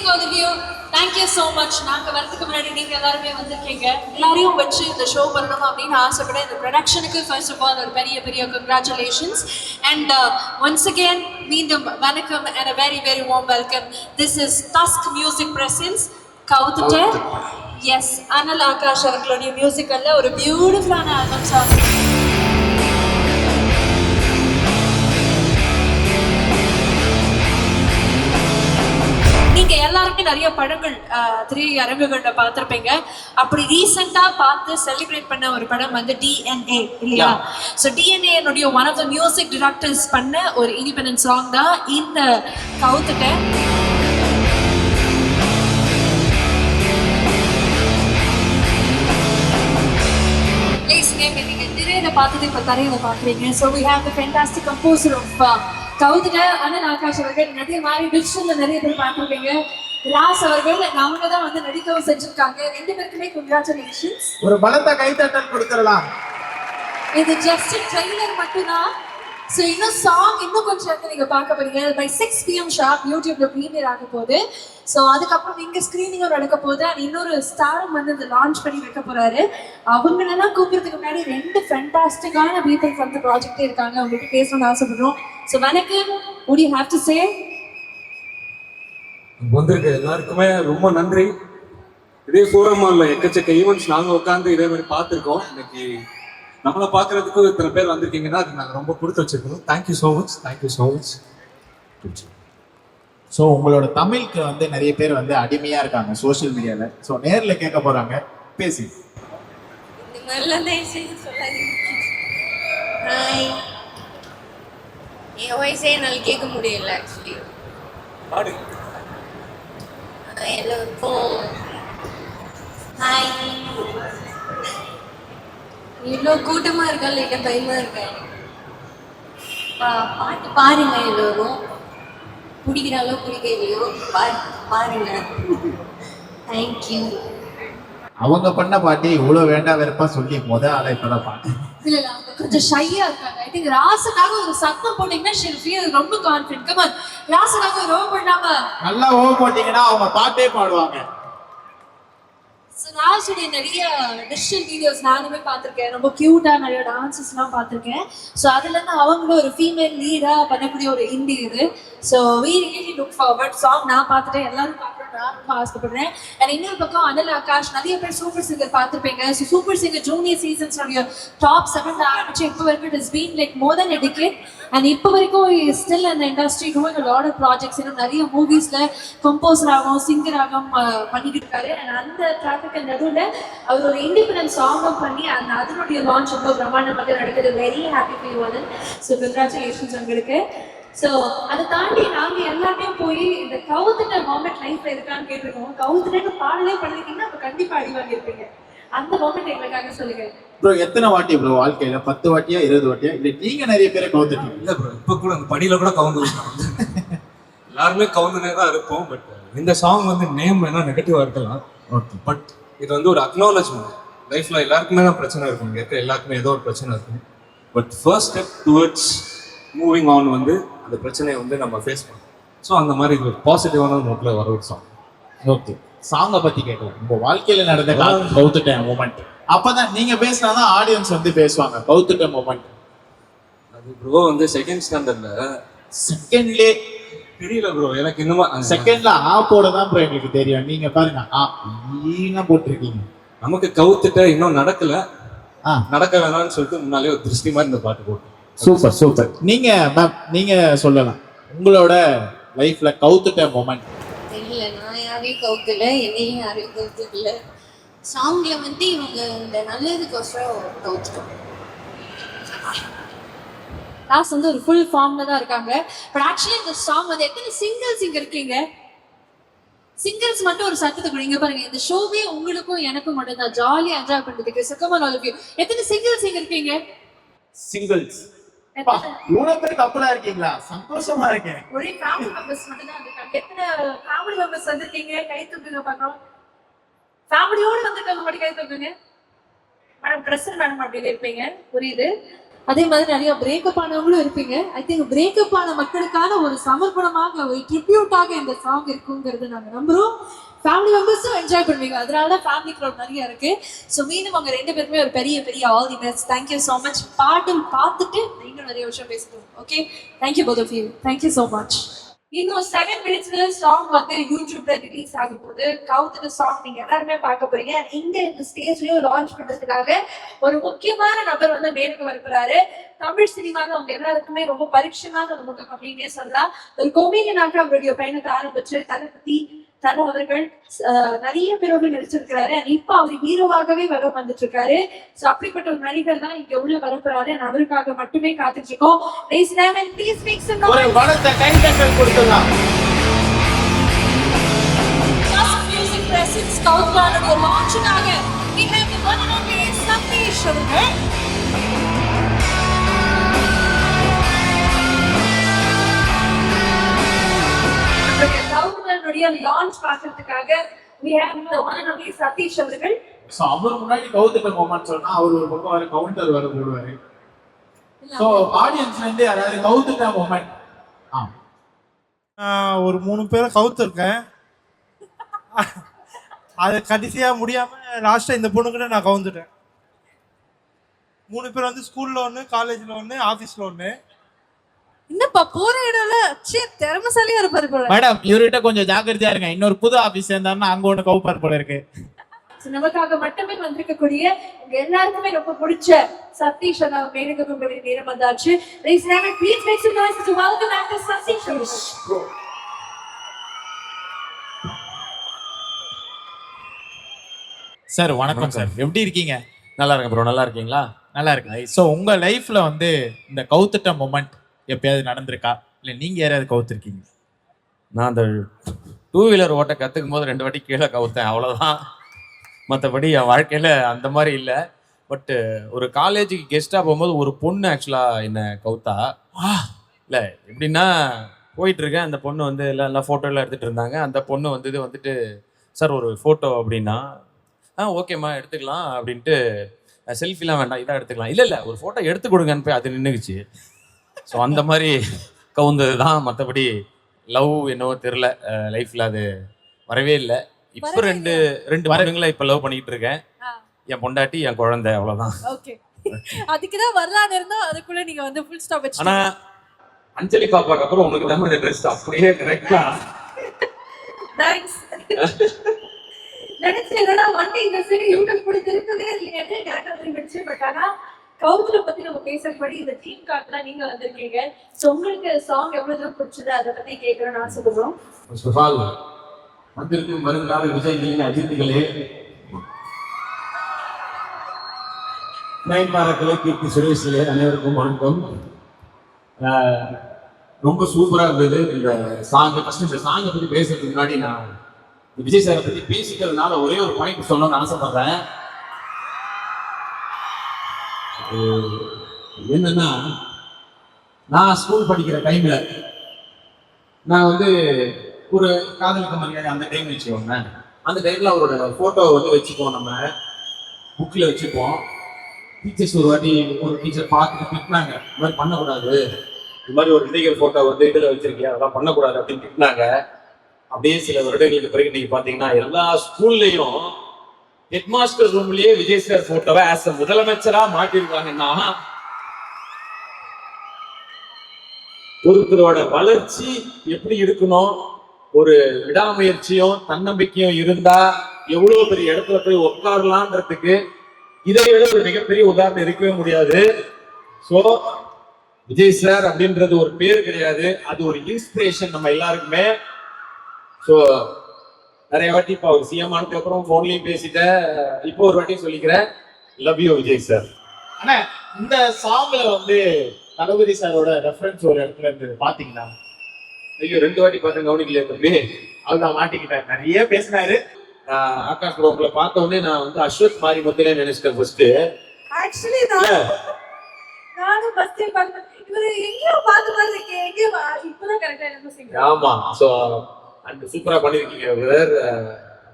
amazing all of you. Thank you so much. நாங்க வரதுக்கு முன்னாடி நீங்க எல்லாரும் வந்திருக்கீங்க. எல்லாரையும் வச்சு இந்த ஷோ பண்ணணும் அப்படின்னு ஆசைப்பட இந்த ப்ரொடக்ஷனுக்கு first of all ஒரு பெரிய பெரிய congratulations and once again மீண்டும் வணக்கம் and a very very warm welcome. This is Tusk Music Presents கவுத்துட்ட. Yes, அனல் ஆகாஷ் அவர்களுடைய மியூசிக்கல்ல ஒரு பியூட்டிஃபுல்லான ஆல்பம் சாங். நீங்க எல்லாருமே நிறைய படங்கள் திரையரங்குகள்ல பார்த்திருப்பீங்க. அப்படி ரீசெண்டா பார்த்து செலிப்ரேட் பண்ண ஒரு படம் வந்து DNA இல்லையா? So DNA one of the music directors பண்ண ஒரு இண்டிபெண்டன்ட் சாங் தான் இந்த கவுத்துட்ட. நீங்க திரையில பார்த்தது இப்ப தரையில பாக்குறீங்க. So we have the fantastic composer of கவுத்துட்ட அனல் ஆகாஷ் அவர்கள். நிறைய மாதிரி டிஜிட்டல்ல நிறைய பேர் பார்த்துருப்பீங்க. ராஸ் அவர்கள் அவங்க தான் வந்து நடிக்கவும் செஞ்சிருக்காங்க. ரெண்டு பேருக்குமே கங்க்ராச்சுலேஷன்ஸ். ஒரு பலத்த கைத்தட்டல் கொடுத்துடலாம். இது ஜஸ்ட் ட்ரெய்லர் மட்டும்தான். ஸோ இன்னும் சாங் இன்னும் கொஞ்சம் இடத்துல நீங்க பார்க்க போறீங்க. பை 6 PM ஷார்ப் யூடியூப்ல ப்ரீமியர் ஆக போகுது. ஸோ அதுக்கப்புறம் இங்க ஸ்கிரீனிங்கும் நடக்க போகுது. அண்ட் இன்னொரு ஸ்டாரும் வந்து இந்த லான்ச் பண்ணி வைக்க போறாரு. அவங்களெல்லாம் கூப்பிடுறதுக்கு முன்னாடி ரெண்டு ஃபேண்டாஸ்டிக்கான பீப்பிள் ஃப்ரம் தி ப்ராஜெக்டே இருக்காங்க. அவங்களுக்கு பேசணும்னு ஆசைப்படுறோம். ஸோ வணக்கம். would you have to say? வந்திருக்க எல்லாருக்குமே ரொம்ப நன்றி. இதே ஃபோரமால்ல எக்கச்சக்க ஈவெண்ட்ஸ் நாங்கள் உட்காந்து இதே மாதிரி பார்த்துருக்கோம். இன்னைக்கு நம்மளை பார்க்கறதுக்கு இத்தனை பேர் வந்திருக்கீங்கன்னா அது நாங்கள் ரொம்ப கொடுத்து வச்சிருக்கோம். Thank you so much, thank you so much. So உங்களோட தமிழுக்கு வந்து நிறைய பேர் வந்து அடிமையா இருக்காங்க சோஷியல் மீடியால. ஸோ நேரில் கேட்க போறாங்க, பேசி. இந்த மாதிரிலாம் தயவுசெய்து சொல்லாதீங்க. ஹாய், என் வாய்ஸே என்னால் கேட்க முடியல ஆக்சுவலி. எல்லோருக்கும் ஹாய். இவ்வளோ கூட்டமாக இருக்கா இல்லை பயமாக இருக்கேன். பாட்டு பாருங்க, எல்லோரும் பிடிக்கிறாலோ பிடிக்கலையோ பாருங்க. தேங்க்யூ. அவங்க பண்ண பாட்டி இவ்வளோ வேண்டாம் வெறுப்பா சொல்லி ஆளை இப்பதான் பாட்டு இல்ல அவங்க கொஞ்சம் ஷையா இருக்காங்க. ஐ திங்க் ராசுக்காக ஒரு சத்தம் போட்டீங்கன்னா she'll feel ரொம்ப கான்ஃபிடென்ட். கம் ஆன், ராசுக்காக ஒரு ஓ பண்ணாம நல்லா ஓ போட்டீங்கன்னா அவங்க பாட்டே பாடுவாங்க. ராசுடைய நிறைய டிஜிட்டல் வீடியோஸ் நானுமே பார்த்துருக்கேன். ரொம்ப கியூட்டா நிறைய டான்சஸ்லாம் பார்த்துருக்கேன். ஸோ அதுல இருந்து அவங்களும் ஒரு ஃபீமேல் லீடா பண்ணக்கூடிய ஒரு இண்டி இது. So we really look forward. Song நான் பார்த்துட்டேன், எல்லாரும் பார்க்கணும் நான் ஆசைப்படுறேன். அண்ட் இன்னொரு பக்கம் அனல் ஆகாஷ் நிறைய பேர் சூப்பர் சிங்கர் பார்த்துருப்பீங்க. So super singer junior seasons top 7 ஆரம்பிச்சு இப்போ வரைக்கும் it is been like more than a decade. And இப்போ வரைக்கும் ஸ்டில் அந்த industry doing a lot of projects. இன்னும் நிறைய மூவிஸ்ல கம்போசராகவும் சிங்கராகவும் பண்ணிக்கிட்டு இருக்காரு. அண்ட் அந்த டிராஃபிக் நடுவில் அவர் ஒரு இண்டிபெண்டன்ட் சாங்கும் பண்ணி அந்த அதனுடைய லான்ச் ரொம்ப பிரம்மாண்டமாக நடக்குது. வெரி ஹாப்பி ஃபார் யூ அனல். ஸோ கங்க்ராச்சுலேஷன்ஸ் உங்களுக்கு. ஸோ அதை தாண்டி நாங்கள் எல்லாருமே போய் இந்த கவுத்துட்ட மொமெண்ட் லைஃப்ல இருக்கான்னு கேட்டிருக்கோம். கவுத்துட்டு பாடலே பண்ணிருக்கீங்கன்னா அப்போ கண்டிப்பா அடி வாங்கியிருப்பீங்க. அந்த மொமெண்ட் எங்களுக்காக சொல்லுங்க ப்ரோ. எத்தனை வாட்டி ப்ரோ வாழ்க்கையில? 10 வாட்டியா 20 வாட்டியா? இல்லை நீங்க நிறைய பேரை கவுத்துட்டீங்க? இல்லை ப்ரோ, இப்போ கூட அந்த படியில கூட கவுந்து எல்லாருமே கவுந்துனே தான் இருப்போம். பட் இந்த சாங் வந்து நேம் வேணா நெகட்டிவா இருக்கலாம். ஓகே, பட் இது வந்து ஒரு அக்னாலஜ்மெண்ட். லைஃப்ல எல்லாருக்குமே தான் பிரச்சனை இருக்கும், இங்கே இருக்க எல்லாருக்குமே ஏதோ ஒரு பிரச்சனை இருக்கும். But first step towards moving on வந்து அந்த பிரச்சனையை வந்து நம்ம ஃபேஸ் பண்ணோம். ஸோ அந்த மாதிரி இது ஒரு பாசிட்டிவான நோட்டில் வர ஒரு சாங். ஓகே, சாங்கை பத்தி கேட்கலாம். உங்க வாழ்க்கையில நடந்த கவுத்துட்ட மொமெண்ட். அப்பதான் நீங்க பேசினாதான் ஆடியன்ஸ் வந்து பேசுவாங்க. கவுத்துட்ட மொமெண்ட் அது ப்ரோ வந்து செகண்ட் ஸ்டாண்டர்ட்ல செகண்ட்லே தெரியல ப்ரோ எனக்கு. இன்னுமா செகண்ட்ல ஆப்போட தான் ப்ரோ எங்களுக்கு தெரியும். நீங்க பாருங்க ஈனா போட்டிருக்கீங்க. நமக்கு கவுத்துட்ட இன்னும் நடக்கல, நடக்க வேணாம்னு சொல்லிட்டு முன்னாலே ஒரு திருஷ்டி மாதிரி இந்த பாட்டு போட்டோம். Super super. நீங்க மேம் நீங்க சொல்லலாம் உங்களோட லைஃப்ல கவுத்துட்ட மொமெண்ட். தெரியல, நான் யாரையும் கவுத்துல, என்னையும் யாரையும் கவுத்துல. சாங்ல வந்து இவங்க இந்த நல்லதுக்கோசரம் கவுத்துட்டோம். லாஸ்ட் வந்து ஒரு ஃபுல் ஃபார்ம்ல தான் இருக்காங்க. பட் ஆக்சுவலி இந்த சாங் வந்து எத்தனை சிங்கிள்ஸ் இங்க இருக்கீங்க? சிங்கிள்ஸ் மட்டும் ஒரு சத்தத்தை கொடுங்க பாருங்க. இந்த ஷோவே உங்களுக்கும் எனக்கும் மட்டும் தான் ஜாலியா என்ஜாய் பண்றதுக்கு. சக்கமான ஆல் ஆஃப் யூ. எத்தனை சிங்கிள்ஸ் இங்க இருக்கீங்க? சிங்கிள்ஸ் இவ்வளவு பேர் கப்பலா இருக்கீங்களா? சந்தோஷமா இருக்கேன். ஒரே ஃபேமிலி மெம்பர்ஸ் மட்டும் தான் இருக்காங்க. எத்தனை ஃபேமிலி மெம்பர்ஸ் வந்திருக்கீங்க? கை தூக்குங்க பார்க்கலாம். ஃபேமிலியோட வந்திருக்கவங்க மட்டும் கை தூக்குங்க. மேடம் பிரசன்ட் மேடம் அப்படி இருப்பீங்க, புரியுது. அதே மாதிரி நிறைய பிரேக்கப் ஆனவங்களும் இருப்பீங்க. ஐ திங்க் பிரேக்கப் ஆன மக்களுக்கான ஒரு சமர்ப்பணமாக ஒரு ட்ரிபியூட்டாக இந்த சாங் இருக்குங்கிறது நாங்க நம்புறோம். ஃபேமிலி மெம்பர்ஸும் என்ஜாய் பண்ணுவீங்க, அதனால தான் ஃபேமிலி க்ரௌட் நிறைய இருக்கு. ஸோ மீண்டும் அவங்க 2 பேருமே ஒரு பெரிய பெரிய all the best. Thank you so much. பாட்டு பார்த்துட்டு நீங்களும் நிறைய விஷயம் பேசணும். Okay, thank you both of you. Thank you so much. இன்னும் 7 மினிட்ஸ்ல சாங் வந்து யூடியூப்ல ரிலீஸ் ஆக போகுது. கவுத்துட்டு சாங் நீங்க எல்லாருமே பார்க்க போறீங்க. இங்க இந்த ஸ்டேஜ்லயும் லான்ச் பண்றதுக்காக ஒரு முக்கியமான நபர் வந்து மேலுக்கு வரப்போறாரு. தமிழ் சினிமாவில் அவங்க எல்லாருக்குமே ரொம்ப பரிட்சயமான ஒரு முகம் அப்படின்னே சொல்லலாம். ஒரு கொமீடியனாக அவருடைய பயணத்தை ஆரம்பிச்சு தலை அவர்கள் நிறைய பேரோடு நடிச்சிருக்கிறாரு. இப்ப அவர் ஹீரோவாகவே வர வந்துட்டு இருக்காரு. சோ அப்படிப்பட்ட ஒரு நடிகர் தான் இங்க உள்ள வரப்போறாரு. அவருக்காக மட்டுமே காத்துட்டு இருக்கோம். ஒரு பலத்த கைதட்டல் கொடுத்துடலாம். மியூசிக் பிரசன்ஸ் கவுத்ரானுடைய லான்ச்சுக்காக we have the one and only Sathish அவர்கள். லான்ச் பார்க்கிறதுக்காக we have the one and only Sathish அவர்கள். சோ அவர் முன்னாடி கவுத்துட்ட மொமெண்ட் சொன்னா அவர் ஒரு பக்கம் வர கவுண்டர் வர போடுவாரு. சோ ஆடியன்ஸ்ல இருந்து யாராவது கவுத்துட்ட மொமெண்ட் ஒரு 3 பேரை கவுத்துருக்கேன். அது கடைசியா முடியாம லாஸ்டா இந்த பொண்ணுக்கிட்ட நான் கவுந்துட்டேன். 3 பேர் வந்து ஸ்கூல்ல ஒன்று, காலேஜ்ல ஒன்று, ஆஃபீஸ்ல ஒன்று. என்னப்பா போற இடம்ல திறமைசாலியா இருப்பாரு போல. மேடம் இவர்கிட்ட கொஞ்சம் ஜாக்கிரதையா இருங்க. இன்னொரு புது ஆபீஸ் சேர்ந்தாருன்னா அங்க ஒண்ணு கவுப்பார் போல இருக்கு. நமக்காக மட்டுமே வந்திருக்கக்கூடிய உங்க எல்லாருக்குமே ரொம்ப பிடிச்ச சதீஷ் அண்ணா மேலுக்கு கூப்பிட நேரம் வந்தாச்சு. Please make some noise to welcome actor Sathish. Sir வணக்கம் சார், எப்படி இருக்கீங்க? நல்லா இருக்கேன் ப்ரோ. நல்லா இருக்கீங்களா? நல்லா இருக்கு. ஸோ உங்க லைஃப்ல வந்து இந்த கவுத்துட்ட மொமெண்ட் எப்பயாவது நடந்திருக்கா, இல்லை நீங்க யாராவது கவுத்துருக்கீங்க? நான் அந்த 2 வீலர் ஓட்ட கற்றுக்கும் போது 2 வாட்டி கீழே கவுத்தேன், அவ்வளோதான். மற்றபடி என் வாழ்க்கையில் அந்த மாதிரி இல்லை. பட்டு ஒரு காலேஜுக்கு கெஸ்ட்டாக போகும்போது ஒரு பொண்ணு ஆக்சுவலாக என்னை கவுத்தா. இல்லை எப்படின்னா, போயிட்டுருக்கேன், அந்த பொண்ணு வந்து எல்லாம் ஃபோட்டோலாம் எடுத்துகிட்டு இருந்தாங்க. அந்த பொண்ணு வந்துட்டு சார் ஒரு ஃபோட்டோ அப்படின்னா, ஓகேம்மா எடுத்துக்கலாம் அப்படின்ட்டு, செல்ஃபிலாம் வேண்டாம் இதாக எடுத்துக்கலாம். இல்லை ஒரு ஃபோட்டோ எடுத்து கொடுங்கன்னு போய் அது நின்றுக்குச்சு. ஸோ அந்த மாதிரி கவுந்தது தான். மற்றபடி லவ் என்னவோ தெரில, லைஃப்பில் அது வரவே இல்லை. இப்போ ரெண்டு வருடங்களா இப்போ லவ் பண்ணிக்கிட்டு இருக்கேன். என் பொண்டாட்டி, என் குழந்தை, அவ்வளோதான். ஓகே, அதுக்கு தான் வரலான்னு இருந்தோம். அதுக்குள்ள நீங்க வந்து ஃபுல் ஸ்டாப் வச்சு. ஆனால் அஞ்சலி பாப்பாக்கு அப்புறம் உனக்கு தான் இந்த ட்ரெஸ் அப்படியே கரெக்டா. தேங்க்ஸ். நினைச்சேன்னா வண்டி இந்த சரி யூடியூப் கூட இருக்கவே இல்லையே டேட்டா திரும்பிச்சு. பட் ஆனா கவுத்துல பத்தி நம்ம பேசுறபடி இந்த டீம் கார்ட்ல நீங்க வந்திருக்கீங்க. சோ உங்களுக்கு சாங் எவ்வளவு தூரம் பிடிச்சது அதை பத்தி கேட்கணும்னு ஆசைப்படுறோம். ஃபர்ஸ்ட் ஆஃப் ஆல் வந்திருக்கும் வருங்கால விஜய்களின் அதிதிகளே, நயன்தாரா, கீர்த்தி சுரேஷ்களே, அனைவருக்கும் வணக்கம். ரொம்ப சூப்பரா இருந்தது இந்த சாங். ஃபர்ஸ்ட் இந்த சாங்கை பத்தி பேசுறதுக்கு முன்னாடி நான் விஜய் சாரை பத்தி பேசிக்கிறதுனால ஒரே ஒரு பாயிண்ட் சொல்லணும்னு ஆசைப்படுறேன். என்னன்னா, நான் ஸ்கூல் படிக்கிற டைம்ல நான் வந்து ஒரு காதலுக்கு மரியாதை அந்த டைம் வச்சுக்கோங்க. அந்த டைம்ல அவரோட போட்டோ வந்து வச்சுப்போம், நம்ம புக்ல வச்சுப்போம். டீச்சர்ஸ் ஒரு வாட்டி ஒரு டீச்சர் பார்த்துட்டு திட்டினாங்க, இந்த மாதிரி பண்ணக்கூடாது, இந்த மாதிரி ஒரு விதைகள் போட்டோ வந்து இதில் வச்சிருக்கீங்க, அதெல்லாம் பண்ணக்கூடாது அப்படின்னு திட்டினாங்க. அப்படியே சில வருடங்களுக்கு பிறகு நீங்க பாத்தீங்கன்னா எல்லா ஸ்கூல்லையும் ஹெட்மாஸ்டர் ரூம்லயே விஜய் சார் போட்டோவை ஆஸ் அ முதலமைச்சரா மாட்டிருக்காங்கன்னா, ஒருத்தரோட வளர்ச்சி எப்படி இருக்கணும், ஒரு விடாமுயற்சியும் தன்னம்பிக்கையும் இருந்தா எவ்வளவு பெரிய இடத்துல போய் உட்காரலான்றதுக்கு இதை விட ஒரு மிகப்பெரிய உதாரணம் இருக்கவே முடியாது. சோ விஜய் சார் அப்படின்றது ஒரு பேர் கிடையாது, அது ஒரு இன்ஸ்பிரேஷன் நம்ம எல்லாருக்குமே. ஸோ நிறைய வாட்டி இப்போ அவர் சிஎம் ஆனதுக்கு அப்புறம் ஃபோன்லையும் பேசிட்டேன், இப்போ ஒரு வாட்டி சொல்லிக்கிறேன், லவ் யூ விஜய் சார். ஆனா இந்த சாங்ல வந்து தளபதி சாரோட ரெஃபரன்ஸ் ஒரு இடத்துல இருந்து பாத்தீங்களா? ஐயோ 2 வாட்டி பார்த்தேன், கவனிக்கலையே தம்பி. அதுதான் மாட்டிக்கிட்டேன், நிறைய பேசினாரு. ஆகாஷ் ப்ரோக்ல பார்த்த உடனே நான் வந்து அஸ்வத் மாரி மொத்தலே நினைச்சிட்டேன் ஃபர்ஸ்ட். ஆக்சுவலி நானும் ஃபர்ஸ்ட் டைம் பார்த்தேன், இவரு எங்கேயோ பார்த்த மாதிரி இருக்கே, எங்கேயோ இப்பதான் கரெக்டா என்ன சொல்றீங்க. ஆமா, ஸோ அண்ட் சூப்பரா பண்ணிருக்கீங்க. வேற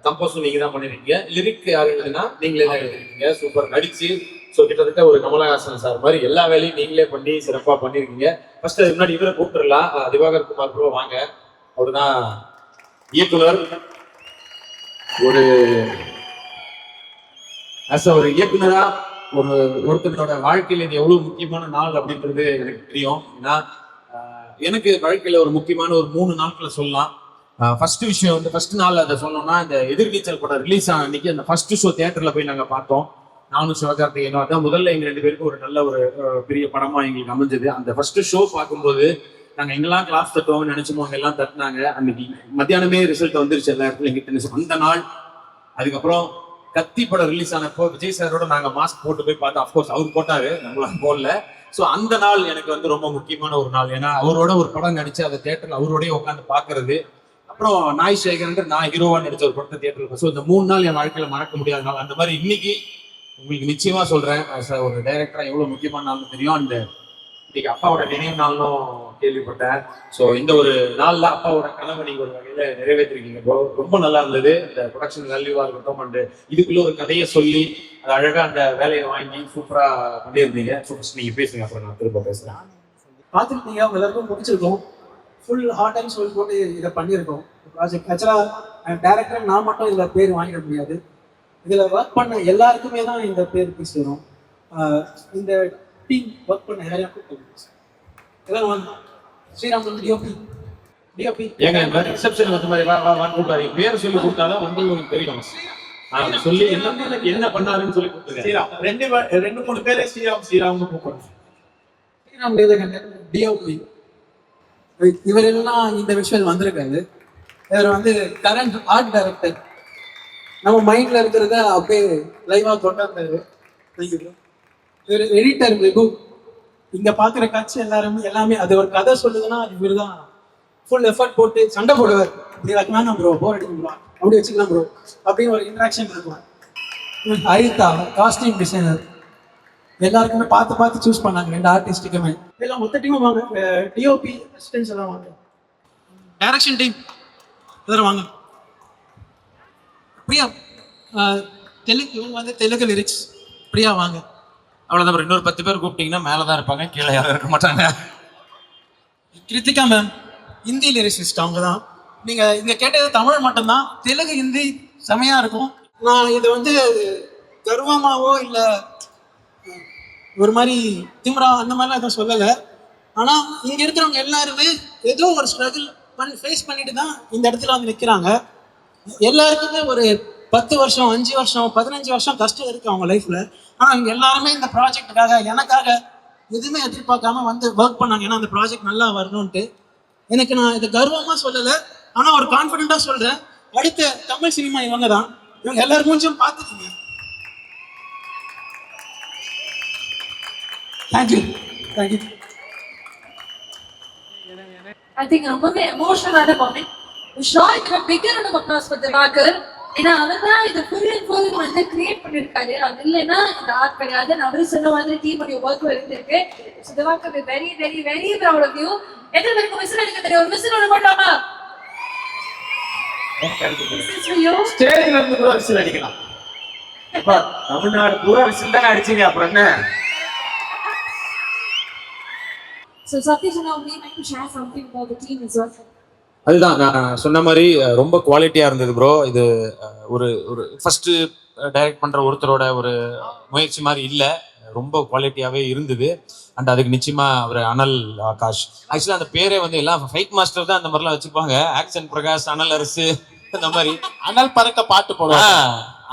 கம்போஸும் நீங்க தான் பண்ணிருக்கீங்க, லிரிக் யாரு எழுதுனா நீங்களே தான் எழுதிருக்கீங்க. சூப்பர் நடிச்சு ஸோ கிட்டத்தட்ட ஒரு கமலஹாசன் சார் மாதிரி எல்லா வேலையும் நீங்களே பண்ணி சிறப்பாக பண்ணியிருக்கீங்க. ஃபர்ஸ்ட் அதுக்கு முன்னாடி இவரை கூப்பிட்டுடலாம். திவாகர் குமார் ப்ரோ வாங்க. அவர் தான் இயக்குனர். ஒரு ஒரு இயக்குனரா ஒருத்தரோட வாழ்க்கையில இது எவ்வளவு முக்கியமான நாள் அப்படின்றது எனக்கு தெரியும். ஏன்னா எனக்கு வாழ்க்கையில ஒரு முக்கியமான ஒரு 3 நாட்களை சொல்லலாம். ஃபர்ஸ்ட் விஷயம் வந்து ஃபர்ஸ்ட் நாள் அதை சொல்லணும்னா, இந்த எதிர்நீச்சல் படம் ரிலீஸ் ஆன அன்னைக்கு அந்த ஃபர்ஸ்ட் ஷோ தியேட்டர்ல போய் நாங்க பார்த்தோம். நானும் சிவகார்த்திகேயனும். அதான் முதல்ல எங்க 2 பேருக்கும் ஒரு நல்ல ஒரு பெரிய படமா எங்களுக்கு அமைஞ்சது. அந்த ஃபர்ஸ்ட் ஷோ பார்க்கும்போது நாங்க எங்கெல்லாம் கிளாஸ் தட்டுவோம்னு நினைச்சோமோ அங்கெல்லாம் தட்டினாங்க. அன்னைக்கு மத்தியானமே ரிசல்ட் வந்துருச்சு எல்லா இடத்துல எங்கிட்ட. அந்த நாள் அதுக்கப்புறம் கத்தி படம் ரிலீஸ் ஆனப்போ விஜய் சாரோட நாங்க மாஸ்க் போட்டு போய் பார்த்தோம். அப்கோர்ஸ் அவர் போட்டாரு, நம்மளாம் போடல. ஸோ அந்த நாள் எனக்கு வந்து ரொம்ப முக்கியமான ஒரு நாள். ஏன்னா அவரோட ஒரு படம் நடிச்சு அதை தியேட்டர்ல அவரோடய உட்காந்து பாக்குறது. அப்புறம் நாய் சேகர் நான் ஹீரோவா நடிச்ச ஒரு படத்தை தியேட்டர்ல. ஸோ இந்த 3 நாள் என் வாழ்க்கையில மறக்க முடியாத நாள். அந்த மாதிரி இன்னைக்கு உங்களுக்கு நிச்சயமா சொல்றேன், ஒரு டைரக்டரா எவ்வளவு முக்கியமான நாள்னு தெரியும். அந்த இன்னைக்கு அப்பாவோட நினைவு நாளும் கேள்விப்பட்டேன். ஸோ இந்த ஒரு நாள்ல அப்பாவோட கனவை நீங்க ஒரு வகையில நிறைவேற்றிருக்கீங்க ப்ரோ. ரொம்ப நல்லா இருந்தது. இந்த ப்ரொடக்ஷன் வேல்யூவா இருக்கட்டும், அண்ட் இதுக்குள்ள ஒரு கதையை சொல்லி அது அழகா அந்த வேலையை வாங்கி சூப்பரா பண்ணியிருந்தீங்க. நீங்க பேசுங்க, அப்புறம் நான் திரும்ப பேசுறேன். பார்த்துருக்கீங்க, அவங்க எல்லாருக்கும் முடிச்சிருக்கோம். ஃபுல் ஹார்ட் அண்ட் சோல் போட்டு இதை பண்ணியிருக்கோம் ப்ராஜெக்ட். ஆக்சுவலாக டேரக்டர் நான் மட்டும் இதில் பேர் வாங்கிட முடியாது. இதில் ஒர்க் பண்ண எல்லாருக்குமே தான் இந்த பேர் போய் சேரும். இந்த டீம் ஒர்க் பண்ண எல்லாரையும் கூப்பிட்டு ஸ்ரீராம் டிஓபி டிஓபி ஏங்க இந்த மாதிரி ரிசப்ஷன் வந்து மாதிரி கூப்பிட்டாரு. பேர் சொல்லி கொடுத்தாதான் வந்து உங்களுக்கு தெரியும். சொல்லி என்ன பண்ணாருன்னு சொல்லி கொடுத்துருக்கேன். ஸ்ரீராம் 2-3 பேரை ஸ்ரீராம்னு கூப்பிடுறோம். ஸ்ரீராம் டிஓபி இவர் எல்லாம் இந்த விஷயம் வந்திருக்காரு. இவர் வந்து கரண்ட் ஆர்ட் டைரக்டர். நம்ம மைண்ட்ல இருக்கிறத அப்படியே லைவா கொண்டாந்தாரு. இவர் எடிட்டர் விபு. இங்க பாக்குற காட்சி எல்லாமே அது ஒரு கதை சொல்லுதுன்னா அது இவர் தான் ஃபுல் எஃபர்ட் போட்டு சண்டை போடுவார். இப்படி வைக்கலாம் ப்ரோ, போர் அடிக்கும் ப்ரோ, அப்படி வச்சுக்கலாம் ப்ரோ அப்படின்னு ஒரு இன்ட்ராக்ஷன் இருக்கும். Haritha costume designer. எல்லாருக்குமே பார்த்து சூஸ் பண்ணாங்க 2 ஆர்டிஸ்டுக்குமே. எல்லாம் மொத்த டீமும் வாங்க. டிஓபி அசிஸ்டன்ஸ் எல்லாம் வாங்க. டைரக்ஷன் டீம் எல்லாரும் வாங்க. பிரியா இவங்க வந்து தெலுங்கு லிரிக்ஸ். பிரியா வாங்க. அவ்வளவுதான். இன்னொரு 10 பேர் கூப்பிட்டீங்கன்னா மேலதான் இருப்பாங்க, கீழே யாரும் இருக்க மாட்டாங்க. Kiruthika ma'am Hindi lyricist. அவங்க தான். நீங்க இங்க கேட்டது தமிழ் மட்டும்தான். தெலுங்கு ஹிந்தி செமையா இருக்கும். நான் இது வந்து கர்வமாவோ இல்லை ஒரு மாதிரி திமிரா அந்த மாதிரிலாம் எதுவும் சொல்லலை. ஆனால் இங்கே இருக்கிறவங்க எல்லாருமே ஏதோ ஒரு ஸ்ட்ரகிள் ஃபேஸ் பண்ணிட்டு தான் இந்த இடத்துல வந்து நிற்கிறாங்க. எல்லாருக்குமே ஒரு 10 வருஷம் 5 வருஷம் 15 வருஷம் கஷ்டம் இருக்குது அவங்க லைஃப்பில். ஆனால் இவங்க எல்லாருமே இந்த ப்ராஜெக்டுக்காக எனக்காக எதுவுமே எதிர்பார்க்காம வந்து ஒர்க் பண்ணாங்க. ஏன்னா அந்த ப்ராஜெக்ட் நல்லா வரணும்ன்ட்டு. எனக்கு நான் இதை கர்வமாக சொல்லலை, ஆனால் ஒரு கான்ஃபிடென்ட்டாக சொல்கிறேன். அடுத்த தமிழ் சினிமா இவங்க தான். இவங்க எல்லாரும் கொஞ்சம் பார்த்துக்கோங்க. தேங்க்யூ. I think ரொம்பவே எமோஷனலான moment. Short bigger applause for Divakar. ஏன்னா அவர் தான் இது ஃபுல் வந்து கிரியேட் பண்ணியிருக்காரு. அது இல்லைன்னா இந்த ஆர்ட் கிடையாது. அவரு சொன்ன மாதிரி டீமுடைய ஒர்க் இருந்திருக்கு. So Divakar very very very proud of you. எத்தனை பேருக்கு விசில் அடிக்க தெரியும்? ஒரு விசில் ஒன்று போட்டோமா? ஸ்டேஜ்ல இருந்து கூட விசில் அடிக்கலாம். தமிழ்நாடு பூரா விசில் தான் அடிச்சீங்க, அப்புறம் என்ன? So Satish, now we like to share something about the team as well. அதுதான் நான் சொன்ன மாதிரி ரொம்ப குவாலிட்டியா இருந்தது ப்ரோ. இது ஒரு ஃபர்ஸ்ட் டைரக்ட் பண்ற ஒருத்தரோட ஒரு முயற்சி மாதிரி இல்லை, ரொம்ப குவாலிட்டியாவே இருந்தது. அண்ட் அதுக்கு நிச்சயமா அவர் அனல் ஆகாஷ். ஆக்சுவலா அந்த பேரே வந்து எல்லாம் ஃபைட் மாஸ்டர் தான் அந்த மாதிரிலாம் வச்சுப்பாங்க. ஆக்ஷன் பிரகாஷ், அனல் அரசு, அந்த மாதிரி அனல் பறக்க பாட்டு போடுவாங்க,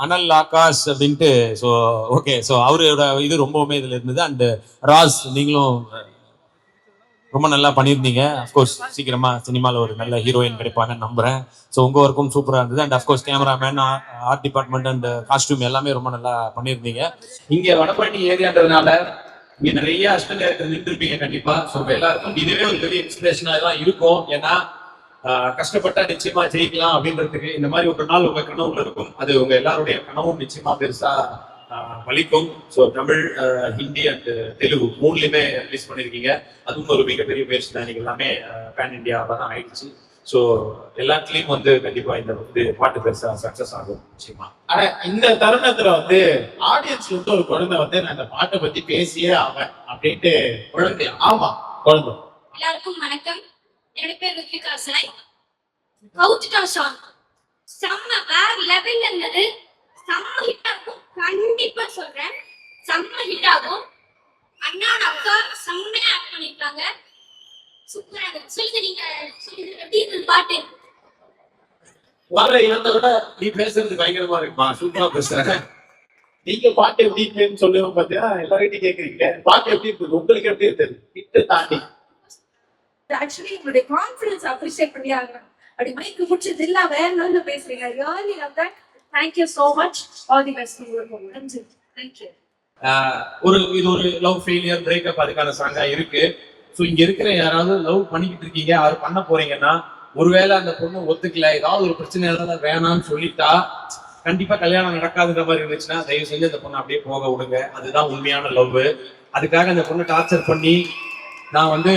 அனல் ஆகாஷ் அப்படின்ட்டு. ஸோ ஓகே, ஸோ அவரோட இது ரொம்பவுமே இதுல இருந்தது. அண்ட் ராஸ், நீங்களும் ரொம்ப நல்லா பண்ணியிருந்தீங்க. அஃப்கோர்ஸ் சீக்கிரமா சினிமாவில் ஒரு நல்ல ஹீரோயின் கிடைப்பாங்கன்னு நம்புறேன். ஸோ உங்க ஒர்க்கும் சூப்பராக இருந்தது. And of course cameraman, art department and costume எல்லாமே ரொம்ப நல்லா பண்ணியிருந்தீங்க. இங்கே வடபழனி ஏரியான்றதுனால இங்கே நிறைய அசிஸ்டன்ட் டைரக்டர் நின்றுருப்பீங்க கண்டிப்பா. ஸோ எல்லாருக்கும் இதுவே ஒரு பெரிய இன்ஸ்பிரேஷனாக தான் இருக்கும். ஏன்னா கஷ்டப்பட்டா நிச்சயமா ஜெயிக்கலாம் அப்படின்றதுக்கு இந்த மாதிரி ஒரு நாள் உங்க கனவுல இருக்கும். அது உங்க எல்லாருடைய கனவும் நிச்சயமா பெருசா வலிக்கும். ஸோ தமிழ், ஹிந்தி அண்ட் தெலுங்கு 3லையுமே ரிலீஸ் பண்ணியிருக்கீங்க. அதுவும் ஒரு மிகப்பெரிய முயற்சி தான். நீங்கள் எல்லாமே பேன் இண்டியாவாக தான் ஆயிடுச்சு. ஸோ எல்லாத்துலேயும் வந்து கண்டிப்பா இந்த வந்து பாட்டு பெருசா சக்சஸ் ஆகும் நிச்சயமா. ஆனா இந்த தருணத்துல வந்து ஆடியன்ஸ்ல வந்து ஒரு குழந்தை வந்து நான் இந்த பாட்டை பத்தி பேசியே ஆவேன் அப்படின்ட்டு குழந்தையா? ஆமா குழந்தை. எல்லாருக்கும் வணக்கம். என்னோட பேர் ரித்விகா சாய். கவுத்துட்டா சாங் செம்ம வேற லெவல்ல இருந்தது. செம்ம ஹிட் ஆகும், கண்டிப்பா சொல்றேன். செம்ம ஹிட் ஆகும். அண்ணா அக்கா செம்மையா ஆக்ட் பண்ணிருக்காங்க. சூப்பரா இருக்கு. சொல்லுங்க நீங்க எப்படி இருக்கு பாட்டு? வர இவனை விட நீ பேசுறது பயங்கரமா இருக்குமா, சூப்பரா பேசுறேன். நீங்க பாட்டு எப்படி இருக்குன்னு சொல்லுவோம் பாத்தியா, எல்லார்கிட்டையும் கேக்குறீங்க பாட்டு எப்படி இருக்குது, உங்களுக்கு எப்படி இருக்குது ஹிட் தாண்டி. ஆக்சுவலி உங்களுடைய கான்ஃபிடன்ஸ் அப்ரிஷியேட் பண்ணி ஆகணும். அப்படி மைக்கு பிடிச்சது இல்ல வேற லெவல்ல பேசுறீங்க. Really love that. Thank you so much. All the best உங்களுக்கு. நன்றி. Thank you. இது ஒரு லவ் ஃபெயிலியர் பிரேக்கப் அதுக்கான சாங்கா இருக்கு. ஸோ இங்க இருக்கிற யாராவது லவ் பண்ணிக்கிட்டு இருக்கீங்க, யாரும் பண்ண போறீங்கன்னா, ஒருவேளை அந்த பொண்ணு ஒத்துக்கல, ஏதாவது ஒரு பிரச்சனை இருந்தாலும் வேணாம்னு சொல்லிட்டா கண்டிப்பா கல்யாணம் நடக்காதுன்ற மாதிரி இருந்துச்சுன்னா தயவு செஞ்சு அந்த பொண்ணை அப்படியே போக விடுங்க. அதுதான் உண்மையான லவ். அதுக்காக அந்த பொண்ணை டார்ச்சர் பண்ணி நான் வந்து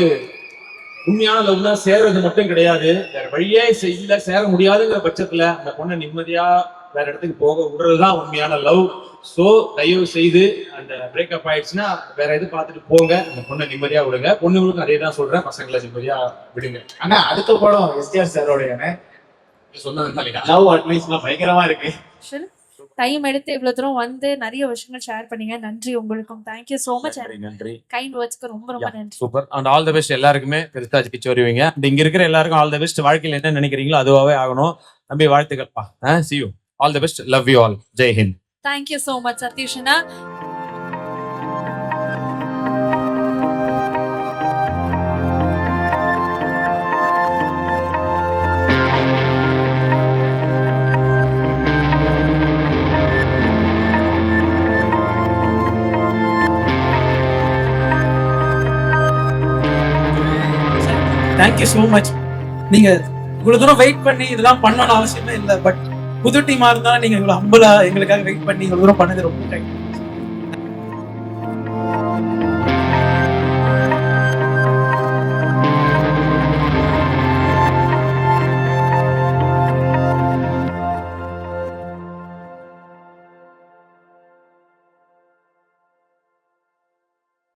உண்மையான லவ்னா சேர்றது மட்டும் கிடையாது, வேற வழியே இல்ல சேர முடியாதுங்கிற பட்சத்துல அந்த பொண்ணை நிம்மதியா வேற இடத்துக்கு போக விடுறதுதான் உண்மையான லவ். சோ தயவு செய்து அந்த பிரேக்கப் ஆயிடுச்சுன்னா வேற எது பார்த்துட்டு போங்க, அந்த பொண்ணை நிம்மதியா விடுங்க. பொண்ணுங்களுக்கும் அதே தான் சொல்றேன், பசங்களை நிம்மதியா விடுங்க. ஆனா அடுத்த படம் எஸ்டிஆர் சாரோட சொன்னது லவ் அட்வைஸ்லாம் பயங்கரமா இருக்கு. டைம் எடுத்து இவ்வளவு தூரம் வந்து நிறைய விஷயங்கள் ஷேர் பண்ணீங்க. நன்றி உங்களுக்கும். Thank you so much. நன்றி. கைண்ட் வேர்ட்ஸ்க்கு ரொம்ப ரொம்ப நன்றி. Super and all the best எல்லாருக்குமே. பெருசா ஜிச்சு வருவீங்க. இங்க இருக்கிற எல்லாருக்கும் ஆல் தி பெஸ்ட். வாழ்க்கையில் என்ன நினைக்கிறீங்களோ அதுவாவே ஆகணும். நம்பி வாழ்த்துக்கள்ப்பா. see you. All the best. Love you all. Jai Hind. Thank you so much, Satyushana. Thank you so much. நீங்க இவ்வளவு தூரம் வெயிட் பண்ணி இதெல்லாம் பண்ணணும்னு அவசியமே இல்லை. பட் புது டீமா இருந்தாலும் நீங்க இவ்வளவு ஹம்பிளா எங்களுக்காக வெயிட் பண்ணி இவ்வளவு தூரம் பண்ணது ரொம்ப தேங்க்யூ.